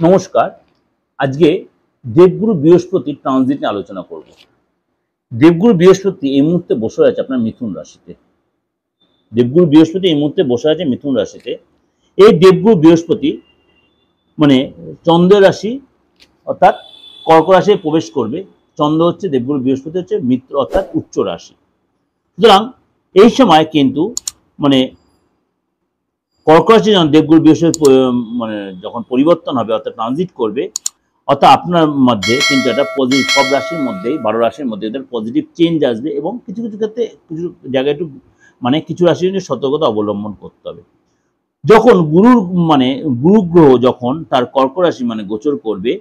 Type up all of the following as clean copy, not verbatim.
নমস্কার। আজকে দেবগুরু বৃহস্পতির ট্রানজিট নিয়ে আলোচনা করব। দেবগুরু বৃহস্পতি এই মুহূর্তে বসে আছে আপনার মিথুন রাশিতে। দেবগুরু বৃহস্পতি এই মুহূর্তে বসে আছে মিথুন রাশিতে। এই দেবগুরু বৃহস্পতি মানে চন্দ্র রাশি অর্থাৎ কর্ক রাশিতে প্রবেশ করবে। চন্দ্র হচ্ছে দেবগুরু বৃহস্পতি হচ্ছে মিত্র অর্থাৎ উচ্চ রাশি। সুতরাং এই সময় কিন্তু মানে কর্ক রাশি যখন দেবগুরু বৃহস্পতি মানে যখন পরিবর্তন হবে অর্থাৎ ট্রানজিট করবে, অর্থাৎ আপনার মধ্যে কিন্তু একটা পজিটিভ, সব রাশির মধ্যেই 12 রাশির মধ্যে এদের পজিটিভ চেঞ্জ আসবে এবং কিছু কিছু ক্ষেত্রে কিছু জায়গায় একটু মানে কিছু রাশির জন্য সতর্কতা অবলম্বন করতে হবে। যখন গুরু গ্রহ যখন তার কর্ক রাশি গোচর করবে,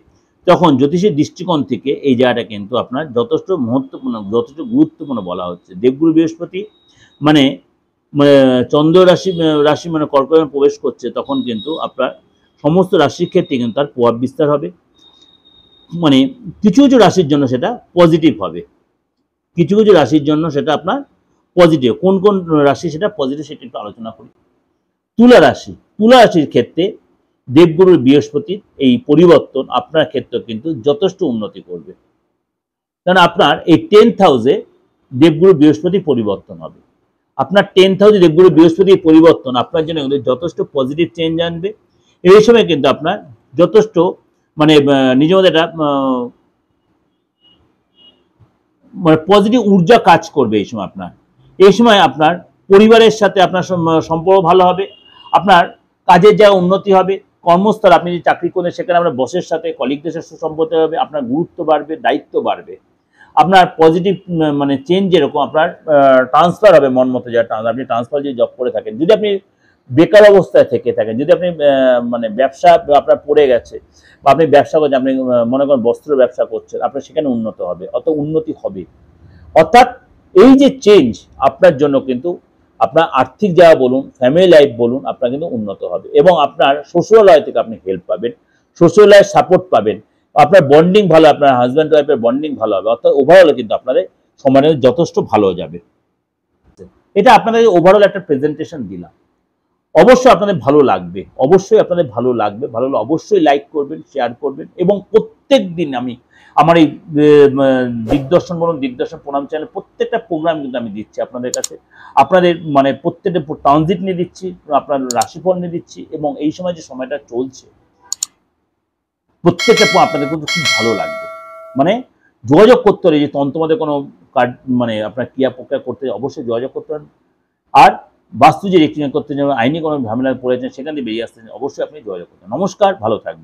তখন জ্যোতিষের দৃষ্টিকোণ থেকে এই জায়গাটা কিন্তু আপনার যথেষ্ট মহত্বপূর্ণ, যথেষ্ট গুরুত্বপূর্ণ বলা হচ্ছে। দেবগুরু বৃহস্পতি মানে চন্দ্র রাশি কর্ক রাশি প্রবেশ করছে, তখন কিন্তু আপনার সমস্ত রাশির ক্ষেত্রে কিন্তু তার প্রভাব বিস্তার হবে। কিছু কিছু রাশির জন্য সেটা পজিটিভ হবে, কিছু কিছু রাশির জন্য সেটা আপনার পজিটিভ। কোন কোন রাশি সেটা পজিটিভ সেটা একটু আলোচনা করি। তুলা রাশির ক্ষেত্রে দেবগুরুর বৃহস্পতির এই পরিবর্তন আপনার ক্ষেত্রে কিন্তু যথেষ্ট উন্নতি করবে, কারণ আপনার এই 10th হাউসে দেবগুরু বৃহস্পতি পরিবর্তন হবে। আপনার 10th হাউসে দেবগুরু বৃহস্পতির পরিবর্তন আপনার জন্য যথেষ্ট পজিটিভ চেঞ্জ আনবে। এই সময় কিন্তু আপনার যথেষ্ট নিজের মধ্যে একটা পজিটিভ ঊর্জা কাজ করবে। এই সময় আপনার পরিবারের সাথে আপনার সম্পর্ক ভালো হবে, আপনার কাজের যা উন্নতি হবে, কর্মস্থল আপনি যে চাকরি করেন সেখানে আপনার বসের সাথে কলিগদের সাথে সুসম্পর্ক হবে, আপনার গুরুত্ব বাড়বে, দায়িত্ব বাড়বে, আপনার পজিটিভ চেঞ্জ যেরকম আপনার ট্রান্সফার হবে মন মতো। যা আপনি ট্রান্সফার যদি জব করে থাকেন, যদি আপনি বেকার অবস্থায় থেকে থাকেন, যদি আপনি ব্যবসা আপনার পড়ে গেছে বা আপনি ব্যবসা করছেন, আপনি মনে করেন বস্ত্র ব্যবসা করছেন, আপনার সেখানে উন্নত হবে, উন্নতি হবে। অর্থাৎ এই যে চেঞ্জ আপনার জন্য কিন্তু আপনার আর্থিক জায়গা বলুন, ফ্যামিলি লাইফ বলুন, আপনার কিন্তু উন্নত হবে এবং আপনার শ্বশুরালয় থেকে আপনি হেল্প পাবেন, শ্বশুরালয়ের সাপোর্ট পাবেন, আপনার বন্ডিং ভালো, আপনার হাজব্যান্ড ওয়াইফের বন্ডিং ভালো হবে। অর্থাৎ ওভারঅলে কিন্তু আপনাদের সমাজে যথেষ্ট ভালো যাবে। এটা আপনাদের ওভারঅল একটা প্রেজেন্টেশন দিলাম। অবশ্যই আপনাদের ভালো লাগবে, ভালো হলে অবশ্যই লাইক করবেন, শেয়ার করবেন এবং প্রত্যেক দিন আমি আমার এই দিগদর্শন প্রণাম চ্যানেল প্রত্যেকটা প্রোগ্রাম কিন্তু আমি দিচ্ছি আপনাদের কাছে। আপনাদের প্রত্যেকটা ট্রানজিট নিয়ে দিচ্ছি, আপনার রাশিফল নিয়ে দিচ্ছি এবং এই সময় যে সময়টা চলছে প্রত্যেকটা আপনাদের কিন্তু খুব ভালো লাগবে। যোগাযোগ করতে হবে, যে তন্ত্রমতে কোনো কাজ আপনার ক্রিয়া প্রক্রিয়া করতে অবশ্যই যোগাযোগ করতে পারেন। আর বাস্তু যে রেক্টিফিকেশন করতে আইনি কোনো ঝামেলায় পড়েছেন, সেখান থেকে বেরিয়ে আসতে অবশ্যই আপনি যোগাযোগ করতে। নমস্কার, ভালো থাকবেন।